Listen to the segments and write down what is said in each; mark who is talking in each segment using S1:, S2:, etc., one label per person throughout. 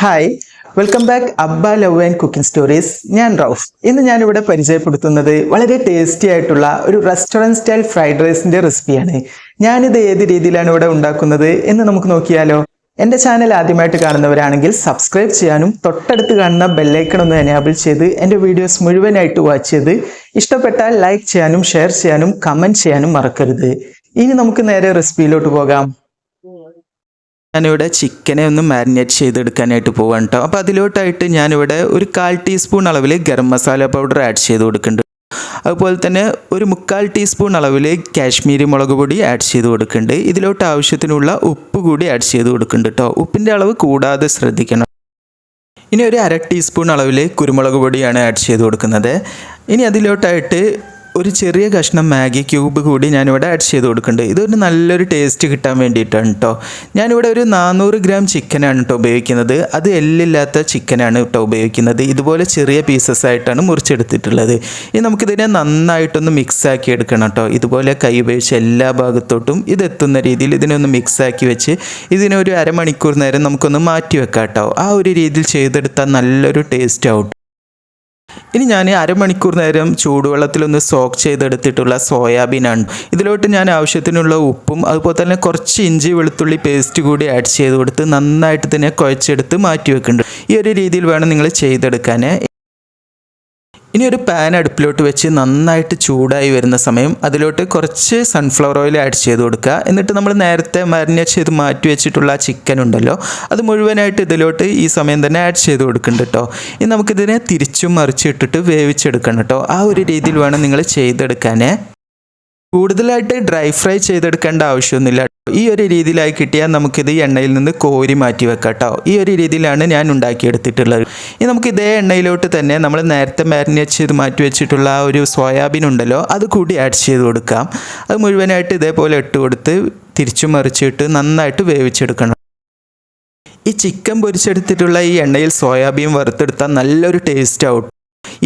S1: Hi, welcome back Abba love and cooking stories. ഞാൻ റൌഫ്. ഇന്ന് ഞാനിവിടെ പരിചയപ്പെടുത്തുന്നത് വളരെ ടേസ്റ്റി ആയിട്ടുള്ള ഒരു റെസ്റ്റോറൻറ്റ് സ്റ്റൈൽ ഫ്രൈഡ് റൈസിന്റെ റെസിപ്പിയാണ്. ഞാനിത് ഏത് രീതിയിലാണ് ഇവിടെ ഉണ്ടാക്കുന്നത് എന്ന് നമുക്ക് നോക്കിയാലോ. എൻ്റെ ചാനൽ ആദ്യമായിട്ട് കാണുന്നവരാണെങ്കിൽ സബ്സ്ക്രൈബ് ചെയ്യാനും തൊട്ടടുത്ത് കാണുന്ന ബെല്ലൈക്കൺ ഒന്ന് എനേബിൾ ചെയ്ത് എൻ്റെ വീഡിയോസ് മുഴുവനായിട്ട് വാച്ച് ചെയ്ത് ഇഷ്ടപ്പെട്ടാൽ ലൈക്ക് ചെയ്യാനും ഷെയർ ചെയ്യാനും കമൻറ്റ് ചെയ്യാനും മറക്കരുത്. ഇനി നമുക്ക് നേരെ റെസിപ്പിയിലോട്ട് പോകാം. ഞാനിവിടെ ചിക്കനെ ഒന്ന് മാരിനേറ്റ് ചെയ്തെടുക്കാനായിട്ട് പോവാണ് കേട്ടോ. അപ്പോൾ അതിലോട്ടായിട്ട് ഞാനിവിടെ ഒരു 1/4 ടീസ്പൂൺ അളവിൽ ഗരം മസാല പൗഡർ ആഡ് ചെയ്ത് കൊടുക്കുന്നുണ്ട്. അതുപോലെ തന്നെ ഒരു 3/4 ടീസ്പൂൺ അളവിൽ കാശ്മീരി മുളക് പൊടി ആഡ് ചെയ്ത് കൊടുക്കുന്നുണ്ട്. ഇതിലോട്ട് ആവശ്യത്തിനുള്ള ഉപ്പ് കൂടി ആഡ് ചെയ്ത് കൊടുക്കുന്നുണ്ട് കേട്ടോ. ഉപ്പിൻ്റെ അളവ് കൂടാതെ ശ്രദ്ധിക്കണം. ഇനി ഒരു 1/2 ടീസ്പൂൺ അളവിൽ കുരുമുളക് പൊടിയാണ് ആഡ് ചെയ്ത് കൊടുക്കുന്നത്. ഇനി അതിലോട്ടായിട്ട് ഒരു ചെറിയ കഷ്ണം മാഗി ക്യൂബ് കൂടി ഞാനിവിടെ ആഡ് ചെയ്ത് കൊടുക്കുന്നുണ്ട്. ഇതൊരു നല്ലൊരു ടേസ്റ്റ് കിട്ടാൻ വേണ്ടിയിട്ടാണ് കേട്ടോ. ഞാനിവിടെ ഒരു 400 ഗ്രാം ചിക്കനാണ് കേട്ടോ ഉപയോഗിക്കുന്നത്. അത് എല്ലില്ലാത്ത ചിക്കനാണ് കേട്ടോ ഉപയോഗിക്കുന്നത്. ഇതുപോലെ ചെറിയ പീസസ് ആയിട്ടാണ് മുറിച്ചെടുത്തിട്ടുള്ളത്. ഇനി നമുക്കിതിനെ നന്നായിട്ടൊന്ന് മിക്സ് ആക്കി എടുക്കണം കേട്ടോ. ഇതുപോലെ കൈ ഉപയോഗിച്ച് എല്ലാ ഭാഗത്തോട്ടും ഇതെത്തുന്ന രീതിയിൽ ഇതിനെ ഒന്ന് മിക്സ് ആക്കി വെച്ച് ഇതിനെ ഒരു അരമണിക്കൂർ നേരം നമുക്കൊന്ന് മാറ്റി വെക്കാം കേട്ടോ. ആ ഒരു രീതിയിൽ ചെയ്തെടുത്താൽ നല്ലൊരു ടേസ്റ്റ് ആവും. ഇനി ഞാൻ അരമണിക്കൂർ നേരം ചൂടുവെള്ളത്തിലൊന്ന് സോക്ക് ചെയ്തെടുത്തിട്ടുള്ള സോയാബീനാണ്. ഇതിലോട്ട് ഞാൻ ആവശ്യത്തിനുള്ള ഉപ്പും അതുപോലെ തന്നെ കുറച്ച് ഇഞ്ചി വെളുത്തുള്ളി പേസ്റ്റ് കൂടി ആഡ് ചെയ്ത് കൊടുത്ത് നന്നായിട്ട് തന്നെ കുഴച്ചെടുത്ത് മാറ്റി വെക്കുന്നുണ്ട്. ഈ ഒരു രീതിയിൽ വേണം നിങ്ങൾ ചെയ്തെടുക്കാൻ. ഇനി ഒരു പാൻ അടുപ്പിലോട്ട് വെച്ച് നന്നായിട്ട് ചൂടായി വരുന്ന സമയം അതിലോട്ട് കുറച്ച് സൺഫ്ലവർ ഓയിൽ ആഡ് ചെയ്ത് കൊടുക്കുക. എന്നിട്ട് നമ്മൾ നേരത്തെ മാരിനേറ്റ് ചെയ്ത് മാറ്റി വെച്ചിട്ടുള്ള ചിക്കൻ ഉണ്ടല്ലോ, അത് മുഴുവനായിട്ട് ഇതിലോട്ട് ഈ സമയം തന്നെ ആഡ് ചെയ്ത് കൊടുക്കുന്നുണ്ട് കേട്ടോ. ഇനി നമുക്കിതിനെ തിരിച്ചും മറിച്ചിട്ടിട്ട് വേവിച്ചെടുക്കണം കേട്ടോ. ആ ഒരു രീതിയിൽ വേണം നിങ്ങൾ ചെയ്തെടുക്കാൻ. കൂടുതലായിട്ട് ഡ്രൈ ഫ്രൈ ചെയ്തെടുക്കേണ്ട ആവശ്യമൊന്നുമില്ല. ഈ ഒരു രീതിയിലായി കിട്ടിയാൽ നമുക്കിത് എണ്ണയിൽ നിന്ന് കോരി മാറ്റി വെക്കാം കേട്ടോ. ഈ ഒരു രീതിയിലാണ് ഞാൻ ഉണ്ടാക്കിയെടുത്തിട്ടുള്ളത്. ഇനി നമുക്ക് ഇതേ എണ്ണയിലോട്ട് തന്നെ നമ്മൾ നേരത്തെ മാരിനേറ്റ് ചെയ്ത് മാറ്റി വെച്ചിട്ടുള്ള ആ ഒരു സോയാബീൻ ഉണ്ടല്ലോ, അത് കൂടി ആഡ് ചെയ്ത് കൊടുക്കാം. അത് മുഴുവനായിട്ട് ഇതേപോലെ ഇട്ട് കൊടുത്ത് തിരിച്ചു മറിച്ചിട്ട് നന്നായിട്ട് വേവിച്ചെടുക്കണം. ഈ ചിക്കൻ പൊരിച്ചെടുത്തിട്ടുള്ള ഈ എണ്ണയിൽ സോയാബീൻ വറുത്തെടുത്താൽ നല്ലൊരു ടേസ്റ്റ് ആവും.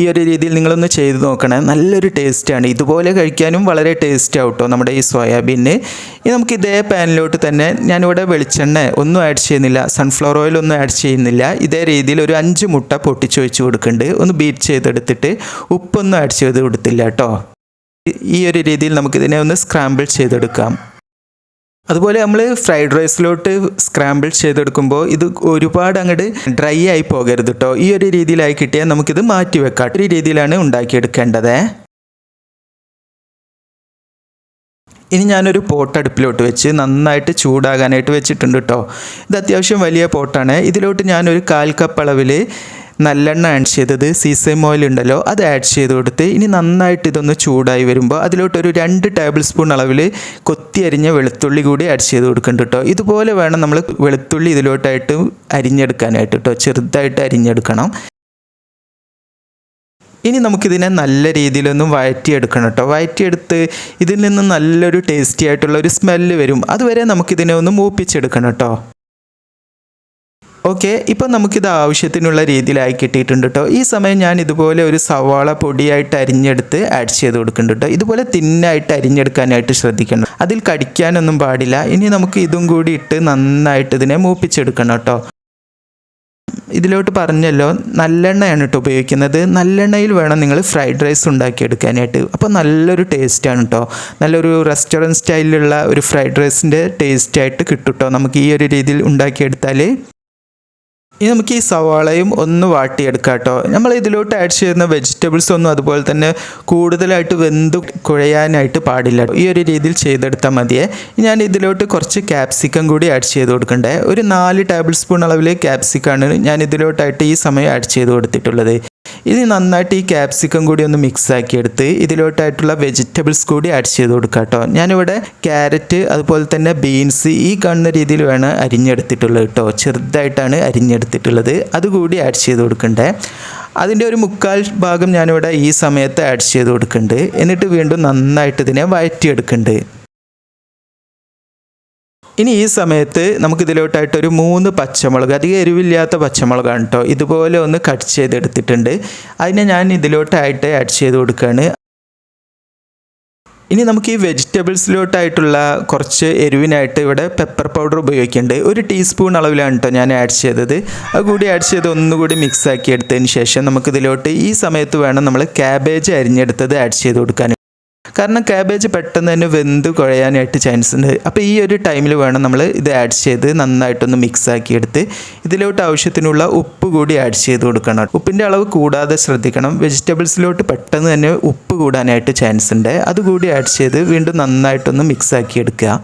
S1: ഈ ഒരു രീതിയിൽ നിങ്ങളൊന്ന് ചെയ്ത് നോക്കണേ, നല്ലൊരു ടേസ്റ്റാണ്. ഇതുപോലെ കഴിക്കാനും വളരെ ടേസ്റ്റ് ആവട്ടോ നമ്മുടെ ഈ സോയാബീന്. ഇനി നമുക്ക് ഇതേ പാനിലോട്ട് തന്നെ ഞാനിവിടെ വെളിച്ചെണ്ണ ഒന്നും ആഡ് ചെയ്യുന്നില്ല, സൺഫ്ലവർ ഓയിൽ ഒന്നും ആഡ് ചെയ്യുന്നില്ല. ഇതേ രീതിയിൽ ഒരു 5 മുട്ട പൊട്ടിച്ചൊഴിച്ച് കൊടുക്കുന്നുണ്ട്. ഒന്ന് ബീറ്റ് ചെയ്തെടുത്തിട്ട് ഉപ്പൊന്നും ആഡ് ചെയ്ത് കൊടുത്തില്ല കേട്ടോ. ഈ ഒരു രീതിയിൽ നമുക്കിതിനെ ഒന്ന് സ്ക്രാമ്പിൾ ചെയ്തെടുക്കാം. അതുപോലെ നമ്മൾ ഫ്രൈഡ് റൈസിലോട്ട് സ്ക്രാമ്പിൾ ചെയ്തെടുക്കുമ്പോൾ ഇത് ഒരുപാട് അങ്ങോട്ട് ഡ്രൈ ആയി പോകരുത് കേട്ടോ. ഈ ഒരു രീതിയിലായി കിട്ടിയാൽ നമുക്കിത് മാറ്റി വെക്കാം. ഈ രീതിയിലാണ് ഉണ്ടാക്കിയെടുക്കേണ്ടത്. ഇനി ഞാനൊരു പോട്ട് അടുപ്പിലോട്ട് വെച്ച് നന്നായിട്ട് ചൂടാകാനായിട്ട് വെച്ചിട്ടുണ്ട് കേട്ടോ. ഇത് അത്യാവശ്യം വലിയ പോട്ടാണ്. ഇതിലോട്ട് ഞാനൊരു 1/4 കപ്പ് അളവിൽ നല്ലെണ്ണ ആഡ് ചെയ്തത് സീസെയിം ഓയിൽ ഉണ്ടല്ലോ, അത് ആഡ് ചെയ്ത് കൊടുത്ത് ഇനി നന്നായിട്ട് ഇതൊന്ന് ചൂടായി വരുമ്പോൾ അതിലോട്ടൊരു 2 ടേബിൾ സ്പൂൺ അളവിൽ കൊത്തി അരിഞ്ഞ വെളുത്തുള്ളി കൂടി ആഡ് ചെയ്ത് കൊടുക്കുന്നുണ്ട് കേട്ടോ. ഇതുപോലെ വേണം നമ്മൾ വെളുത്തുള്ളി ഇതിലോട്ടായിട്ട് അരിഞ്ഞെടുക്കാനായിട്ട് കേട്ടോ. ചെറുതായിട്ട് അരിഞ്ഞെടുക്കണം. ഇനി നമുക്കിതിനെ നല്ല രീതിയിലൊന്നും വഴറ്റിയെടുക്കണം കേട്ടോ. വഴറ്റിയെടുത്ത് ഇതിൽ നിന്ന് നല്ലൊരു ടേസ്റ്റി ആയിട്ടുള്ള ഒരു സ്മെല്ല് വരും. അതുവരെ നമുക്കിതിനെ ഒന്ന് മൂപ്പിച്ചെടുക്കണം കേട്ടോ. ഓക്കെ, ഇപ്പം നമുക്കിത് ആവശ്യത്തിനുള്ള രീതിയിലായി കിട്ടിയിട്ടുണ്ട് കേട്ടോ. ഈ സമയം ഞാൻ ഇതുപോലെ ഒരു സവാള പൊടിയായിട്ട് അരിഞ്ഞെടുത്ത് ആഡ് ചെയ്ത് കൊടുക്കുന്നുണ്ട് കേട്ടോ. ഇതുപോലെ തിന്നായിട്ട് അരിഞ്ഞെടുക്കാനായിട്ട് ശ്രദ്ധിക്കണം, അതിൽ കടിക്കാനൊന്നും പാടില്ല. ഇനി നമുക്ക് ഇതും കൂടി ഇട്ട് നന്നായിട്ട് ഇതിനെ മൂപ്പിച്ചെടുക്കണം കേട്ടോ. ഇതിലോട്ട് പറഞ്ഞല്ലോ നല്ലെണ്ണയാണ് കേട്ടോ ഉപയോഗിക്കുന്നത്. നല്ലെണ്ണയിൽ വേണം നിങ്ങൾ ഫ്രൈഡ് റൈസ് ഉണ്ടാക്കിയെടുക്കാനായിട്ട്. അപ്പോൾ നല്ലൊരു ടേസ്റ്റാണ് കേട്ടോ. നല്ലൊരു റെസ്റ്റോറൻറ്റ് സ്റ്റൈലിലുള്ള ഒരു ഫ്രൈഡ് റൈസിൻ്റെ ടേസ്റ്റായിട്ട് കിട്ടും കേട്ടോ നമുക്ക് ഈ ഒരു രീതിയിൽ ഉണ്ടാക്കിയെടുത്താൽ. ഇനി നമുക്ക് ഈ സവാളയും ഒന്ന് വാട്ടിയെടുക്കാം കേട്ടോ. നമ്മൾ ഇതിലോട്ട് ആഡ് ചെയ്യുന്ന വെജിറ്റബിൾസ് ഒന്നും അതുപോലെ തന്നെ കൂടുതലായിട്ട് വെന്ത് കുഴയാനായിട്ട് പാടില്ല. ഈ ഒരു രീതിയിൽ ചെയ്തെടുത്താൽ മതിയേ. ഞാൻ ഇതിലോട്ട് കുറച്ച് ക്യാപ്സിക്കം കൂടി ആഡ് ചെയ്ത് കൊടുക്കണ്ടേ. ഒരു 4 ടേബിൾ സ്പൂൺ അളവിൽ ക്യാപ്സിക്കാണ് ഞാൻ ഇതിലോട്ടായിട്ട് ഈ സമയം ആഡ് ചെയ്ത് കൊടുത്തിട്ടുള്ളത്. ഇനി നന്നായിട്ട് ഈ ക്യാപ്സിക്കം കൂടി ഒന്ന് മിക്സ് ആക്കിയെടുത്ത് ഇതിലോട്ടായിട്ടുള്ള വെജിറ്റബിൾസ് കൂടി ആഡ് ചെയ്ത് കൊടുക്കാം കേട്ടോ. ഞാനിവിടെ ക്യാരറ്റ് അതുപോലെ തന്നെ ബീൻസ് ഈ കാണുന്ന രീതിയിൽ വേണം അരിഞ്ഞെടുത്തിട്ടുള്ളത് കേട്ടോ. ചെറുതായിട്ടാണ് അരിഞ്ഞെടുത്തിട്ടുള്ളത്. അതുകൂടി ആഡ് ചെയ്ത് കൊടുക്കണ്ടേ. അതിൻ്റെ ഒരു 1/4 ഭാഗം ഞാനിവിടെ ഈ സമയത്ത് ആഡ് ചെയ്ത് കൊടുക്കുന്നുണ്ട്. എന്നിട്ട് വീണ്ടും നന്നായിട്ട് ഇതിനെ വഴറ്റിയെടുക്കുന്നുണ്ട്. ഇനി ഈ സമയത്ത് നമുക്കിതിലോട്ടായിട്ടൊരു 3 പച്ചമുളക്, അധികം എരിവില്ലാത്ത പച്ചമുളകാണ് കേട്ടോ, ഇതുപോലെ ഒന്ന് കട്ട് ചെയ്തെടുത്തിട്ടുണ്ട്. അതിനെ ഞാൻ ഇതിലോട്ടായിട്ട് ആഡ് ചെയ്ത് കൊടുക്കുകയാണ്. ഇനി നമുക്ക് ഈ വെജിറ്റബിൾസിലോട്ടായിട്ടുള്ള കുറച്ച് എരിവിനായിട്ട് ഇവിടെ പെപ്പർ പൗഡർ ഉപയോഗിക്കുന്നുണ്ട്. 1 ടീസ്പൂൺ അളവിലാണ് കേട്ടോ ഞാൻ ആഡ് ചെയ്തത്. അത് കൂടി ആഡ് ചെയ്ത് ഒന്നുകൂടി മിക്സ് ആക്കി എടുത്തതിന് ശേഷം നമുക്കിതിലോട്ട് ഈ സമയത്ത് വേണം നമ്മൾ ക്യാബേജ് അരിഞ്ഞെടുത്തത് ആഡ് ചെയ്ത് കൊടുക്കാൻ. കാരണം ക്യാബേജ് പെട്ടെന്ന് തന്നെ വെന്ത് കുഴയാനായിട്ട് ചാൻസ് ഉണ്ട്. അപ്പോൾ ഈ ഒരു ടൈമിൽ വേണം നമ്മൾ ഇത് ആഡ് ചെയ്ത് നന്നായിട്ടൊന്ന് മിക്സ് ആക്കി എടുത്ത് ഇതിലോട്ട് ആവശ്യത്തിനുള്ള ഉപ്പ് കൂടി ആഡ് ചെയ്ത് കൊടുക്കണം. ഉപ്പിൻ്റെ അളവ് കൂടാതെ ശ്രദ്ധിക്കണം. വെജിറ്റബിൾസിലോട്ട് പെട്ടെന്ന് തന്നെ ഉപ്പ് കൂടാനായിട്ട് ചാൻസ് ഉണ്ട്. അതുകൂടി ആഡ് ചെയ്ത് വീണ്ടും നന്നായിട്ടൊന്ന് മിക്സ് ആക്കി എടുക്കുക.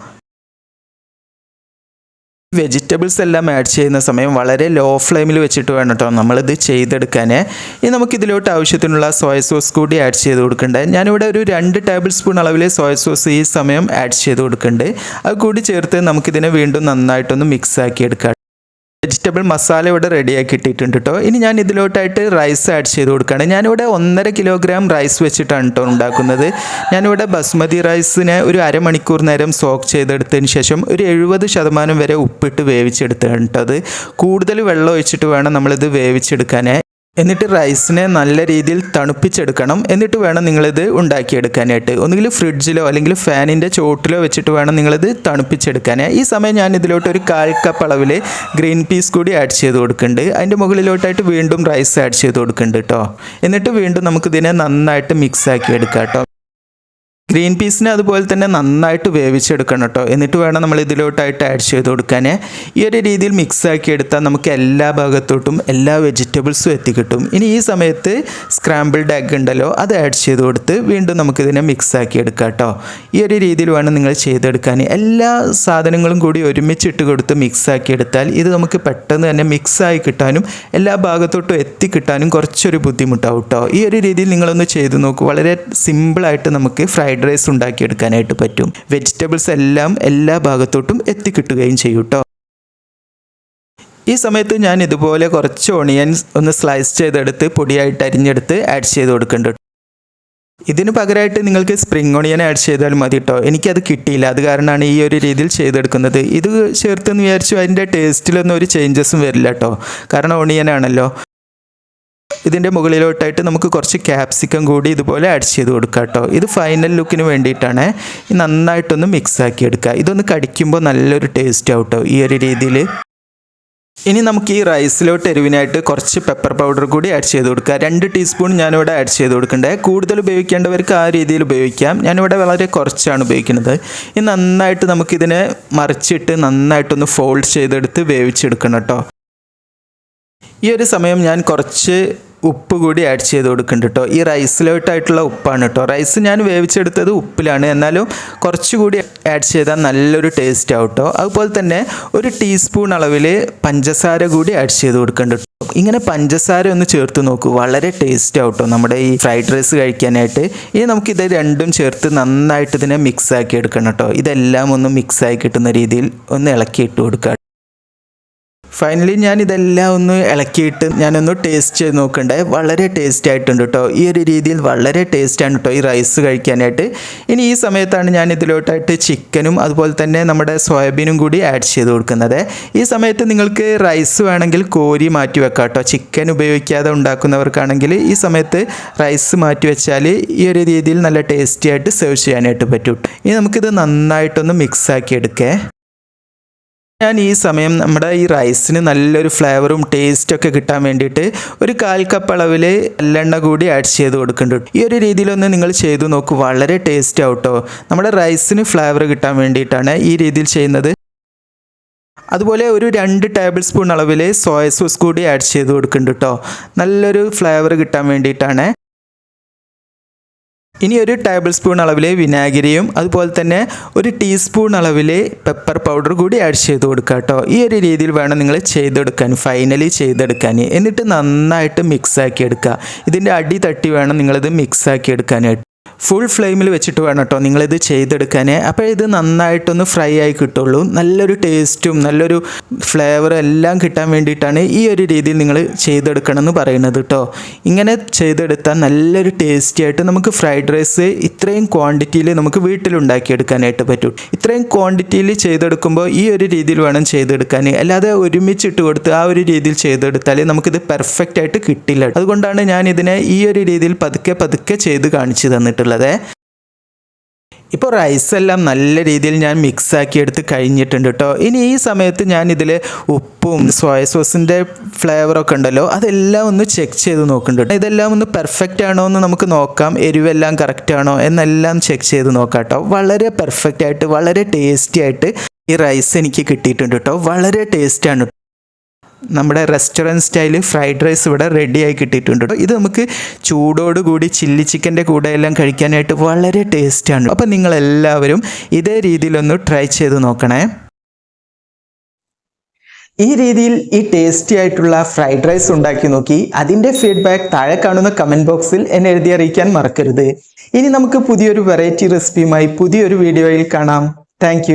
S1: വെജിറ്റബിൾസ് എല്ലാം ആഡ് ചെയ്യുന്ന സമയം വളരെ ലോ ഫ്ലെയിമിൽ വെച്ചിട്ട് വേണം കേട്ടോ നമ്മളിത് ചെയ്തെടുക്കാൻ. ഇനി നമുക്കിതിലോട്ട് ആവശ്യത്തിനുള്ള സോയ സോസ് കൂടി ആഡ് ചെയ്ത് കൊടുക്കേണ്ടത്. ഞാനിവിടെ ഒരു 2 ടേബിൾ സ്പൂൺ അളവിൽ സോയ സോസ് ഈ സമയം ആഡ് ചെയ്ത് കൊടുക്കുന്നുണ്ട്. അത് കൂടി ചേർത്ത് നമുക്കിതിനെ വീണ്ടും നന്നായിട്ടൊന്ന് മിക്സ് ആക്കി എടുക്കാം. വെജിറ്റബിൾ മസാല ഇവിടെ റെഡിയാക്കി ഇട്ടിട്ടുണ്ട് കേട്ടോ. ഇനി ഞാൻ ഇതിലോട്ടായിട്ട് റൈസ് ആഡ് ചെയ്ത് കൊടുക്കുകയാണ്. ഞാനിവിടെ 1.5 കിലോഗ്രാം റൈസ് വെച്ചിട്ടാണ് കേട്ടോ ഉണ്ടാക്കുന്നത്. ഞാനിവിടെ ബസ്മതി റൈസിനെ ഒരു അരമണിക്കൂർ നേരം സോക്ക് ചെയ്തെടുത്തതിന് ശേഷം ഒരു 70% വരെ ഉപ്പിട്ട് വേവിച്ചെടുത്താണ് കേട്ടോ. അത് കൂടുതൽ വെള്ളം ഒഴിച്ചിട്ട് വേണം നമ്മളിത് വേവിച്ചെടുക്കാൻ. എന്നിട്ട് റൈസിനെ നല്ല രീതിയിൽ തണുപ്പിച്ചെടുക്കണം. എന്നിട്ട് വേണം നിങ്ങളിത് ഉണ്ടാക്കിയെടുക്കാനായിട്ട്. ഒന്നുകിൽ ഫ്രിഡ്ജിലോ അല്ലെങ്കിൽ ഫാനിൻ്റെ ചോട്ടിലോ വെച്ചിട്ട് വേണം നിങ്ങളിത് തണുപ്പിച്ചെടുക്കാൻ. ഈ സമയം ഞാൻ ഇതിലോട്ട് ഒരു 1/4 കപ്പ് അളവിൽ ഗ്രീൻ പീസ് കൂടി ആഡ് ചെയ്ത് കൊടുക്കുന്നുണ്ട്. അതിൻ്റെ മുകളിലോട്ടായിട്ട് വീണ്ടും റൈസ് ആഡ് ചെയ്ത് കൊടുക്കുന്നുണ്ട് കേട്ടോ. എന്നിട്ട് വീണ്ടും നമുക്കിതിനെ നന്നായിട്ട് മിക്സ് ആക്കി എടുക്കാം കേട്ടോ. ഗ്രീൻ പീസിനെ അതുപോലെ തന്നെ നന്നായിട്ട് വേവിച്ചെടുക്കണം കേട്ടോ. എന്നിട്ട് വേണം നമ്മൾ ഇതിലോട്ടായിട്ട് ആഡ് ചെയ്ത് കൊടുക്കാൻ. ഈ ഒരു രീതിയിൽ മിക്സ് ആക്കി എടുത്താൽ നമുക്ക് എല്ലാ ഭാഗത്തോട്ടും എല്ലാ വെജിറ്റബിൾസും എത്തിക്കിട്ടും. ഇനി ഈ സമയത്ത് സ്ക്രാമ്പിൾഡ് എഗ് ഉണ്ടല്ലോ അത് ആഡ് ചെയ്ത് കൊടുത്ത് വീണ്ടും നമുക്കിതിനെ മിക്സ് ആക്കി എടുക്കാം കേട്ടോ. ഈ ഒരു രീതിയിൽ വേണം നിങ്ങൾ ചെയ്തെടുക്കാൻ. എല്ലാ സാധനങ്ങളും കൂടി ഒരുമിച്ചിട്ട് കൊടുത്ത് മിക്സ് ആക്കി എടുത്താൽ ഇത് നമുക്ക് പെട്ടെന്ന് തന്നെ മിക്സായി കിട്ടാനും എല്ലാ ഭാഗത്തോട്ടും എത്തിക്കിട്ടാനും കുറച്ചൊരു ബുദ്ധിമുട്ടാവും കേട്ടോ. ഈ ഒരു രീതിയിൽ നിങ്ങളൊന്ന് ചെയ്ത് നോക്കൂ. വളരെ സിമ്പിളായിട്ട് നമുക്ക് ഫ്രൈഡ് റൈസ് ഉണ്ടാക്കിയെടുക്കാനായിട്ട് പറ്റും. വെജിറ്റബിൾസ് എല്ലാം എല്ലാ ഭാഗത്തോട്ടും എത്തിക്കിട്ടുകയും ചെയ്യും കേട്ടോ. ഈ സമയത്ത് ഞാൻ ഇതുപോലെ കുറച്ച് ഓണിയൻസ് ഒന്ന് സ്ലൈസ് ചെയ്തെടുത്ത് പൊടിയായിട്ട് അരിഞ്ഞെടുത്ത് ആഡ് ചെയ്ത് കൊടുക്കുന്നുണ്ട്. ഇതിന് പകരമായിട്ട് നിങ്ങൾക്ക് സ്പ്രിംഗ് ഓണിയൻ ആഡ് ചെയ്താൽ മതി കേട്ടോ. എനിക്കത് കിട്ടിയില്ല. അത് കാരണമാണ് ഈ ഒരു രീതിയിൽ ചെയ്തെടുക്കുന്നത്. ഇത് ചേർത്തെന്ന് വിചാരിച്ചു അതിൻ്റെ ടേസ്റ്റിലൊന്നും ഒരു ചേഞ്ചസും വരില്ല കേട്ടോ. കാരണം ഓണിയൻ ആണല്ലോ. ഇതിൻ്റെ മുകളിലോട്ടായിട്ട് നമുക്ക് കുറച്ച് ക്യാപ്സിക്കം കൂടി ഇതുപോലെ ആഡ് ചെയ്ത് കൊടുക്കാം കേട്ടോ. ഇത് ഫൈനൽ ലുക്കിന് വേണ്ടിയിട്ടാണ്. നന്നായിട്ടൊന്ന് മിക്സ് ആക്കി എടുക്കുക. ഇതൊന്ന് കടിക്കുമ്പോൾ നല്ലൊരു ടേസ്റ്റ് ആവും കേട്ടോ ഈ ഒരു രീതിയിൽ. ഇനി നമുക്ക് ഈ റൈസിലോട്ട് എരിവിനായിട്ട് കുറച്ച് പെപ്പർ പൗഡർ കൂടി ആഡ് ചെയ്ത് കൊടുക്കുക. 2 ടീസ്പൂൺ ഞാനിവിടെ ആഡ് ചെയ്ത് കൊടുക്കേണ്ടത്. കൂടുതൽ ഉപയോഗിക്കേണ്ടവർക്ക് ആ രീതിയിൽ ഉപയോഗിക്കാം. ഞാനിവിടെ വളരെ കുറച്ചാണ് ഉപയോഗിക്കുന്നത്. ഇനി നന്നായിട്ട് നമുക്കിതിനെ മറിച്ചിട്ട് നന്നായിട്ടൊന്ന് ഫോൾഡ് ചെയ്തെടുത്ത് വേവിച്ചെടുക്കണം കേട്ടോ. ഈ ഒരു സമയം ഞാൻ കുറച്ച് ഉപ്പ് കൂടി ആഡ് ചെയ്ത് കൊടുക്കുന്നുണ്ട് കേട്ടോ. ഈ റൈസിലോട്ടായിട്ടുള്ള ഉപ്പാണ് കേട്ടോ. റൈസ് ഞാൻ വേവിച്ചെടുത്തത് ഉപ്പിലാണ്. എന്നാലും കുറച്ചുകൂടി ആഡ് ചെയ്താൽ നല്ലൊരു ടേസ്റ്റ് ആവും കേട്ടോ. അതുപോലെ തന്നെ 1 ടീസ്പൂൺ അളവിൽ പഞ്ചസാര കൂടി ആഡ് ചെയ്ത് കൊടുക്കുന്നുണ്ട് കേട്ടോ. ഇങ്ങനെ പഞ്ചസാര ഒന്ന് ചേർത്ത് നോക്കൂ. വളരെ ടേസ്റ്റ് ആവും കേട്ടോ നമ്മുടെ ഈ ഫ്രൈഡ് റൈസ് കഴിക്കാനായിട്ട്. ഇനി നമുക്കിത് രണ്ടും ചേർത്ത് നന്നായിട്ട് ഇതിനെ മിക്സ് ആക്കി എടുക്കണം കേട്ടോ. ഇതെല്ലാം ഒന്ന് മിക്സ് ആയി കിട്ടുന്ന രീതിയിൽ ഒന്ന് ഇളക്കിയിട്ട് കൊടുക്കുക. ഫൈനലി ഞാൻ ഇതെല്ലാം ഒന്ന് ഇളക്കിയിട്ട് ഞാനൊന്ന് ടേസ്റ്റ് ചെയ്ത് നോക്കണ്ടേ. വളരെ ടേസ്റ്റ് ആയിട്ടുണ്ട് കേട്ടോ. ഈ ഒരു രീതിയിൽ വളരെ ടേസ്റ്റാണ് കേട്ടോ ഈ റൈസ് കഴിക്കാനായിട്ട്. ഇനി ഈ സമയത്താണ് ഞാൻ ഇതിലോട്ടായിട്ട് ചിക്കനും അതുപോലെ തന്നെ നമ്മുടെ സോയാബീനും കൂടി ആഡ് ചെയ്ത് കൊടുക്കുന്നത്. ഈ സമയത്ത് നിങ്ങൾക്ക് റൈസ് വേണമെങ്കിൽ കോരി മാറ്റി വെക്കാം കേട്ടോ. ചിക്കൻ ഉപയോഗിക്കാതെ ഉണ്ടാക്കുന്നവർക്കാണെങ്കിൽ ഈ സമയത്ത് റൈസ് മാറ്റി വെച്ചാൽ ഈ ഒരു രീതിയിൽ നല്ല ടേസ്റ്റി ആയിട്ട് സെർവ് ചെയ്യാനായിട്ട് പറ്റും. ഇനി നമുക്കിത് നന്നായിട്ടൊന്ന് മിക്സ് ആക്കി എടുക്കേ. ഞാൻ ഈ സമയം നമ്മുടെ ഈ റൈസിന് നല്ലൊരു ഫ്ലേവറും ടേസ്റ്റൊക്കെ കിട്ടാൻ വേണ്ടിയിട്ട് ഒരു 1/4 കപ്പ് അളവിൽ എള്ളെണ്ണ കൂടി ആഡ് ചെയ്ത് കൊടുക്കുന്നുണ്ട്. ഈ ഒരു രീതിയിലൊന്ന് നിങ്ങൾ ചെയ്തു നോക്കൂ. വളരെ ടേസ്റ്റ് ആവും കേട്ടോ. നമ്മുടെ റൈസിന് ഫ്ലേവർ കിട്ടാൻ വേണ്ടിയിട്ടാണ് ഈ രീതിയിൽ ചെയ്യുന്നത്. അതുപോലെ ഒരു 2 ടേബിൾ സ്പൂൺ അളവിൽ സോയ സോസ് കൂടി ആഡ് ചെയ്ത് കൊടുക്കുന്നുണ്ട് കേട്ടോ. നല്ലൊരു ഫ്ലേവർ കിട്ടാൻ വേണ്ടിയിട്ടാണ്. ഇനി ഒരു ടേബിൾ സ്പൂൺ അളവിൽ വിനാഗിരിയും അതുപോലെ തന്നെ 1 ടീസ്പൂൺ അളവിൽ പെപ്പർ പൗഡർ കൂടി ആഡ് ചെയ്ത് കൊടുക്കുക കേട്ടോ. ഈ ഒരു രീതിയിൽ വേണം നിങ്ങൾ ചെയ്തെടുക്കാൻ, ഫൈനലി ചെയ്തെടുക്കാൻ. എന്നിട്ട് നന്നായിട്ട് മിക്സ് ആക്കി എടുക്കുക. ഇതിൻ്റെ അടി തട്ടി വേണം നിങ്ങളിത് മിക്സ് ആക്കി എടുക്കാനായിട്ട്. ഫുൾ ഫ്ലെയിമിൽ വെച്ചിട്ട് വേണം കേട്ടോ നിങ്ങളിത് ചെയ്തെടുക്കാൻ. അപ്പോൾ ഇത് നന്നായിട്ടൊന്ന് ഫ്രൈ ആയി കിട്ടുള്ളൂ. നല്ലൊരു ടേസ്റ്റും നല്ലൊരു ഫ്ലേവറും എല്ലാം കിട്ടാൻ വേണ്ടിയിട്ടാണ് ഈ ഒരു രീതിയിൽ നിങ്ങൾ ചെയ്തെടുക്കണം എന്ന് പറയുന്നത് കേട്ടോ. ഇങ്ങനെ ചെയ്തെടുത്താൽ നല്ലൊരു ടേസ്റ്റി ആയിട്ട് നമുക്ക് ഫ്രൈഡ് റൈസ് ഇത്രയും ക്വാണ്ടിറ്റിയിൽ നമുക്ക് വീട്ടിലുണ്ടാക്കിയെടുക്കാനായിട്ട് പറ്റും. ഇത്രയും ക്വാണ്ടിറ്റിയിൽ ചെയ്തെടുക്കുമ്പോൾ ഈ ഒരു രീതിയിൽ വേണം ചെയ്തെടുക്കാൻ. അല്ലാതെ ഒരുമിച്ചിട്ട് കൊടുത്ത് ആ ഒരു രീതിയിൽ ചെയ്തെടുത്താൽ നമുക്കിത് പെർഫെക്റ്റ് ആയിട്ട് കിട്ടില്ല. അതുകൊണ്ടാണ് ഞാൻ ഇതിനെ ഈ ഒരു രീതിയിൽ പതുക്കെ പതുക്കെ ചെയ്ത് കാണിച്ചു തന്നിട്ടുള്ളത്. ഇപ്പോൾ റൈസ് എല്ലാം നല്ല രീതിയിൽ ഞാൻ മിക്സ് ആക്കി എടുത്ത് കഴിഞ്ഞിട്ടുണ്ട് കേട്ടോ. ഇനി ഈ സമയത്ത് ഞാൻ ഇതിൽ ഉപ്പും സോയ സോസിൻ്റെ ഫ്ലേവറൊക്കെ ഉണ്ടല്ലോ അതെല്ലാം ഒന്ന് ചെക്ക് ചെയ്ത് നോക്കുന്നുണ്ട്. ഇതെല്ലാം ഒന്ന് പെർഫെക്റ്റ് ആണോ എന്ന് നമുക്ക് നോക്കാം. എരിവെല്ലാം കറക്റ്റ് ആണോ എന്നെല്ലാം ചെക്ക് ചെയ്ത് നോക്കാം കേട്ടോ. വളരെ പെർഫെക്റ്റ് ആയിട്ട് വളരെ ടേസ്റ്റി ആയിട്ട് ഈ റൈസ് എനിക്ക് കിട്ടിയിട്ടുണ്ട് കേട്ടോ. വളരെ ടേസ്റ്റാണ്. നമ്മുടെ റെസ്റ്റോറൻറ്റ് സ്റ്റൈല് ഫ്രൈഡ് റൈസ് ഇവിടെ റെഡിയായി കിട്ടിയിട്ടുണ്ട് കേട്ടോ. ഇത് നമുക്ക് ചൂടോടുകൂടി ചില്ലി ചിക്കൻ്റെ കൂടെ എല്ലാം കഴിക്കാനായിട്ട് വളരെ ടേസ്റ്റാണ്. അപ്പോൾ നിങ്ങളെല്ലാവരും ഇതേ രീതിയിലൊന്ന് ട്രൈ ചെയ്ത് നോക്കണേ. ഈ രീതിയിൽ ഈ ടേസ്റ്റി ആയിട്ടുള്ള ഫ്രൈഡ് റൈസ് ഉണ്ടാക്കി നോക്കി അതിൻ്റെ ഫീഡ്ബാക്ക് താഴെ കാണുന്ന കമൻറ്റ് ബോക്സിൽ എന്നെ എഴുതി അറിയിക്കാൻ മറക്കരുത്. ഇനി നമുക്ക് പുതിയൊരു വെറൈറ്റി റെസിപ്പിയുമായി പുതിയൊരു വീഡിയോയിൽ കാണാം. താങ്ക്